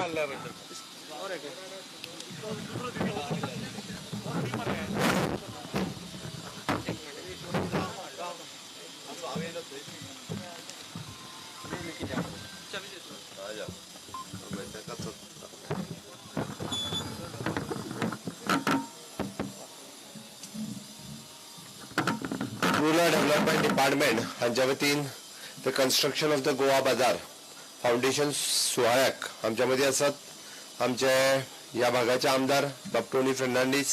Rural Development Department हांच्या वतीन the construction of the Goa बाजार फाउंडेशन सुवाळ्याक आमच्या मध्ये असत आमचे या भागाचे आमदार बाब टोनी फर्नांडीस,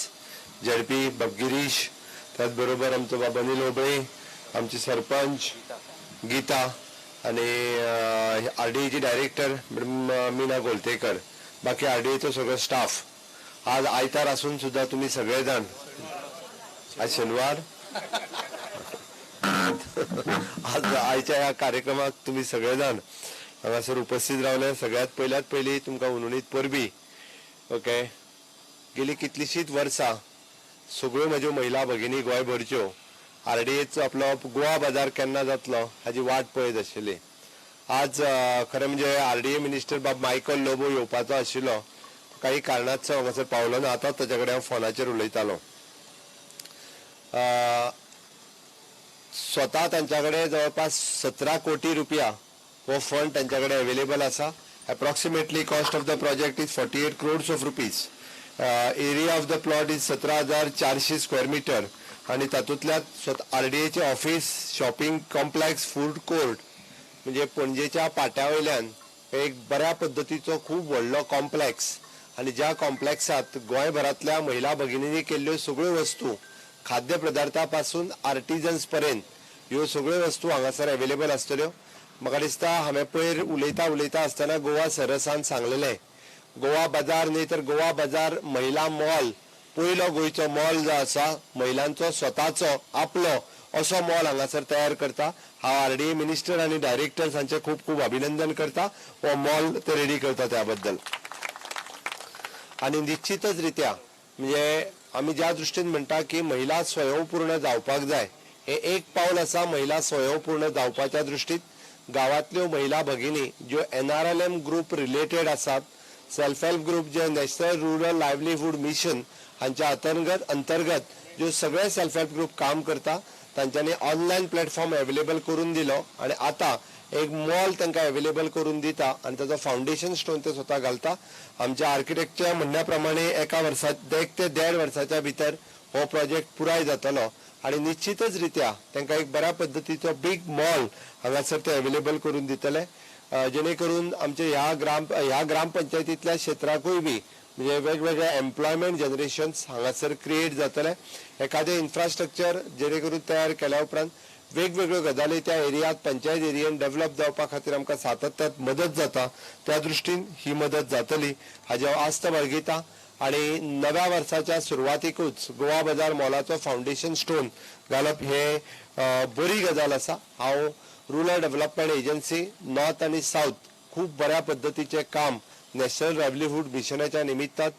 झेडपी बाब गिरीश, त्याच बरोबर आमचो बाब अनिल होबळे, आमचे सरपंच गीता आणि आरडीएची डायरेक्टर मीना गोलतेकर, बाकी आरडीएचो सगळो स्टाफ. आज आयतार असून सुद्धा तुम्ही सगळेजण, आज शनिवार, आज आयच्या ह्या कार्यक्रमात तुम्ही सगळेजण हांगासर उपस्थित रावले. सगळ्यात पयली तुमकां उनुनीत परबी. ओके, गेली कितलीशीच वर्सां सगळ्यो म्हज्यो महिला भगिनी गोंयभरच्यो आरडीएचो आपलो गोवा बाजार केन्ना जातलो हाची वाट पळयत आशिल्ली. आज खरें म्हणजे आरडीए मिनिस्टर बाब मायकल लोबो येवपाचो आशिल्लो, काही कारणास्तव हांगासर पावलो ना. आतांच ताचे कडेन हांव फोनाचेर उलयतालो. स्वता तांच्याकडे जवळपास 17 कोटी रुपया हो फंड तांच्याकडे अवेलेबल आसा. Approximately cost of the project is 48 crores of rupees. Area of the plot is 17,400 square metre आणि तातूंतल्यात आरडीएचे office, shopping complex, food court म्हणजे पणजेच्या पाट्या वयल्यान एक बऱ्या पद्दतीचो खूब व्हडलो कॉम्प्लेक्स आणि ज्या कॉम्प्लेक्सात गोंयभरांतल्या महिला भगिनींनी केल्ल्यो सगळ्यो वस्तू, खाद्य पदार्थापासून आर्टिजन्स पर्यंत ह्यो सगळ्यो वस्तू हांगासर अवेलेबल आसतल्यो. म्हाका दिसता हांवें पयर उलयता आसतना गोवा सरसान सांगलेलें, गोवा बाजार न्ही तर गोवा बाजार महिला मॉल, पयलो गोंयचो मॉल जो आसा महिलांचो स्वताचो आपलो असो मॉल हांगासर तयार करता. हांव आरडीए मिनिस्टर आनी डायरेक्टर्स हांचे खूब खूब अभिनंदन करता. हो मॉल ते रेडी करता त्या बद्दल. आणि निश्चितच रित्या म्हणजे आम्ही ज्या दृष्टीन म्हणटा की महिला स्वयंपूर्ण जावपाक जाय, हे एक पाऊल आसा महिला स्वयंपूर्ण जावपाच्या दृष्टीन. गावातल्यो महिला भगिनी ज्यो NRLM ग्रुप रिलेटेड आसात, सेल्फ हेल्प ग्रुप जे नॅशनल रुरल लायव्हलीहूड मिशन हांच्या अंतर्गत ज्यो सगळे सेल्फ हेल्प ग्रुप काम करता, तांच्यांनी ऑनलायन प्लॅटफॉर्म अवेलेबल करून दिलो आणि आता एक मॉल तांकां अवेलेबल करून दिता आणि ताचो फाउंडेशन स्टोन ते स्वता घालता. आमच्या आर्किटेक्टच्या म्हणण्या प्रमाणे 1 ते 1.5 वर्साच्या भितर हो प्रोजेक्ट पुराय जातलो आणि निश्चितच रित्या तांकां एक बऱ्या पद्दतीचो बिग मॉल हांगासर ते अवेलेबल करून दितले, जेणे करून आमचे ह्या ग्रामपंचायतींतल्या क्षेत्राकूय बी म्हणजे वेगवेगळे एम्प्लॉयमेंट जनरेशन्स हांगासर क्रिएट जातले. एखादें इन्फ्रास्ट्रक्चर जेणे करून तयार केल्या उपरांत वेगवेगळ्यो गजाली त्या एरियात पंचायत एरियेन डेव्हलप जावपा खातीर आमकां सातत्यात मदत जाता. त्या दृश्टीन ही मदत जातली हाची हांव आस्त बाळगिता. आणि नव्या वर्साच्या सुरवातीकूच गोवा बाजार मॉलाचो फाउंडेशन स्टोन घालप हे बरी गजाल आसा. हांव रुरल डेव्हलपमेंट एजन्सी नॉर्थ आणि साऊथ खूब बऱ्या पद्दतीचें काम नॅशनल लायव्हलीहूड मिशनाच्या निमित्तान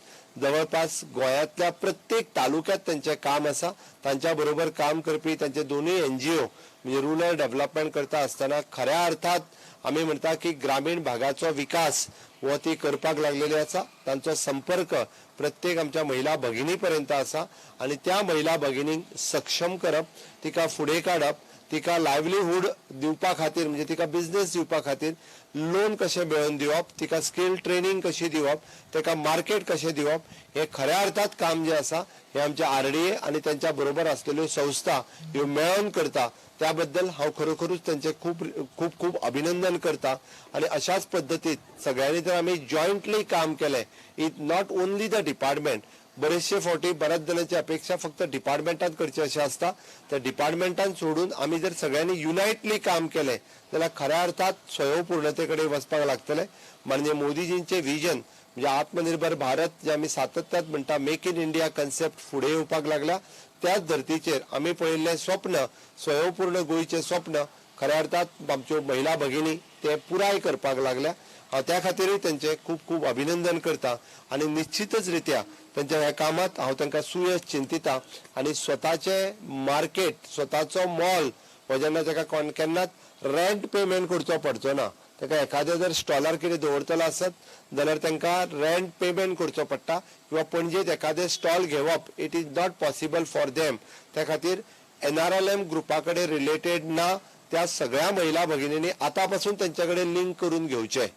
जवळपास गोंयांतल्या प्रत्येक तालुक्यात त्यांचे काम आसा. तांच्या बरोबर काम करपी तांचे दोनूय NGO म्हणजे रुरल डेव्हलपमेंट करता आसतना खऱ्या अर्थात आमी म्हणटा की ग्रामीण भागाचो विकास हो ती करपाक लागलेली आसा. तांचो संपर्क प्रत्येक आमच्या महिला भगिनी पर्यंत आसा आणि त्या महिला भगिनींक सक्षम करप, तिका फुडें काडप, तिका लायव्हलीहूड दिवपा खातीर म्हणजे तिका बिझनेस दिवपा खातीर लोन कशें मेळोवन दिवप, तिका स्कील ट्रेनिंग कशी दिवप, तिका मार्केट कशें दिवप, हे खऱ्या अर्थात काम जे आसा हे आमच्या आरडीए आणि त्यांच्या बरोबर असलेल्यो संस्था ह्यो मेळोन करता. त्याबद्दल हांव खरोखरूच त्यांचे खूब खूब खूब अभिनंदन करता. आणि अशाच पद्दतीत सगळ्यांनी जर आमी जॉईंटली काम केले, it not only the department, बरेचशे फावटी बऱ्याच जणांची अपेक्षा फक्त डिपार्टमेंटात करची अशी असता. त्या डिपार्टमेंटान सोडून आम्ही जर सगळ्यांनी युनाइटली काम केले जाल्यार खऱ्या अर्थात स्वयंपूर्णतेकडे वचपाक लागतले. म्हणजे मोदीजींचे विजन म्हणजे आत्मनिर्भर भारत जे आम्ही सातत्यात म्हणटा, मेक इन इंडिया कन्सेप्ट फुडें येवपाक लागला. त्याच धर्तीचेर आम्ही पळयल्लें स्वप्न, स्वयंपूर्ण गोंयचें स्वप्न खऱ्या अर्थात आमच्यो महिला भगिनी ते पुराय करपाक लागल्या. त्या खातीरय त्यांचे खूब खूब अभिनंदन करता आणि निश्चितच रित्या त्यांच्या ह्या कामात हांव तांकां सुयश चिंतिता. आणि स्वताचे मार्केट, स्वताचो मॉल हो जेन्ना ताका केन्नाच रेंट पेमेंट करचो पडचो ना, ताका एखाद्या जर स्टॉलार कितें दवरतलो आसत जाल्यार तांकां रेंट पेमेंट करचो पडटा किंवा पणजेत एखादे स्टॉल घेवप it is not possible for them. त्या खातीर NRLM ग्रुपा कडेन रिलेटेड ना त्या सगळ्या महिला भगिनींनी आतापासून त्यांच्याकडे लिंक करून घेवचे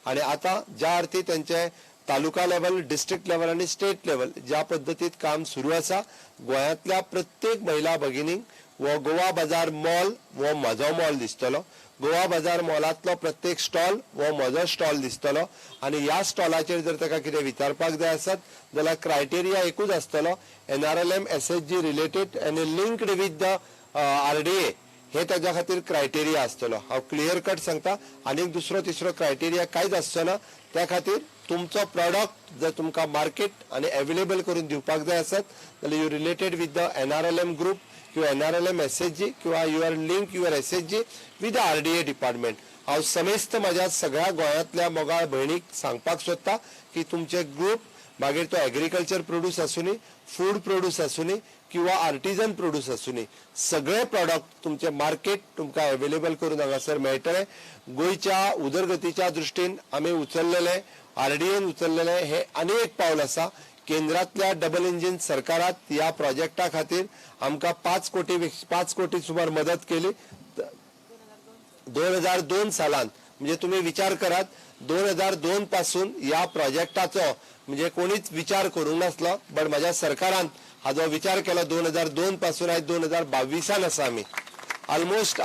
आणि आता ज्या अर्थी त्यांचे तालुका लेवल, डिस्ट्रिक्ट लेवल आणि स्टेट लेवल ज्या पद्धतीत काम सुरू आसा, गोंयांतल्या प्रत्येक महिला भगिनींक वो गोवा बाजार मॉल वो म्हजो मॉल दिसतलो. गोवा बाजार मॉलांतलो प्रत्येक स्टॉल वो म्हजो स्टॉल दिसतलो आणि ह्या स्टॉलाचेर जर ताका कितें विचारपाक जाय आसत जाल्यार क्रायटेरिया एकूच आसतलो, NRLM SHG रिलेटेड आनी लिंक्ड विथ द RDA हे त्याच्या खातीर क्रायटेरिया आसतलो. हांव क्लियर कट सांगता. आनी दुसरो तिसरो क्रायटेरिया कांयच आसचो ना. त्या खातीर तुमचो प्रॉडक्ट जर तुमकां मार्केट आनी अवेलेबल करून दिवपाक जाय आसत जाल्यार you related with the NRLM group किंवा NRLM SHG किंवा your link your SHG with the RDA department. हांव समेस्त म्हाज्या सगळ्या गोंयांतल्या मोगाळ भयणीक सांगपाक सोदता की तुमचे ग्रुप मागीर तो एग्रीकल्चर प्रोड्यूस आसूनी, फूड प्रोड्यूस आसूनी किंवा आर्टिजन प्रोड्यूस आसूनी, सगळे प्रॉडक्ट तुमचे मार्केट तुमकां अवेलेबल करून हांगासर मेळटले. गोंयच्या उदरगतीच्या दृश्टीन आमी उचललेले RDAन उचललेले हे आनी एक पावल आसा. केंद्रातल्या डबल इंजिन सरकारात या प्रोजेक्टा खातीर आमकां 5 कोटी सुमार मदत केली 2002 सालांत. म्हणजे तुम्ही विचार करात 2002 पासून या प्रोजेक्टाचो म्हणजे कोणीच विचार करूंक नासलो, बट माझ्या सरकारान हाजो विचार केला 2002 पासून आज 2022 आसा आमी. ऑलमोस्ट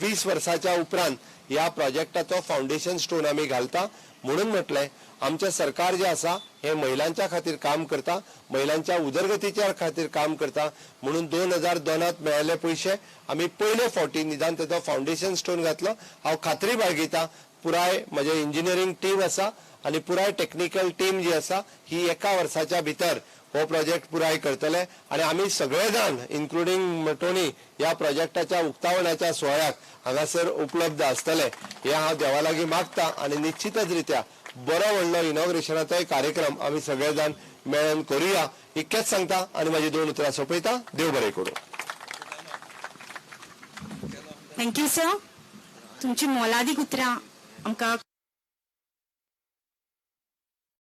20 वर्साच्या उपरांत या प्रोजेक्टाचो फाउंडेशन स्टोन आमी घालता. म्हणून म्हटलें आमचे सरकार जे आसा हे महिलांच्या खातीर काम करता, महिलांच्या उदरगतीच्या खातीर काम करता. म्हणून 2002 मेळिल्ले पयशे आमी पयले फावटी निदान तेजो फाउंडेशन स्टोन घातलो. हांव खात्री बाळगिता पुराय म्हजे इंजिनियरिंग टीम आसा आणि पुराय टेक्निकल टीम जी आसा ही एका वर्साच्या भितर हो प्रोजेक्ट पुराय करतले आणि आम्ही सगळे जाण इन्क्लुडिंग टोनी या प्रोजेक्टाच्या उक्तावणाच्या सोहळ्याक हांगासर उपलब्ध आसतले हे हांव देवा लागीं मागता. आणि निश्चितच रित्या बरो व्हडलो इनॉग्रेशनाचो कार्यक्रम आम्ही सगळे जाण मेळून करूया इतकेच सांगता आणि माझी 2 उतरां सोंपयता. देव बरें करूं. Thank you sir. तुमची मोलादीक उतरां आमकां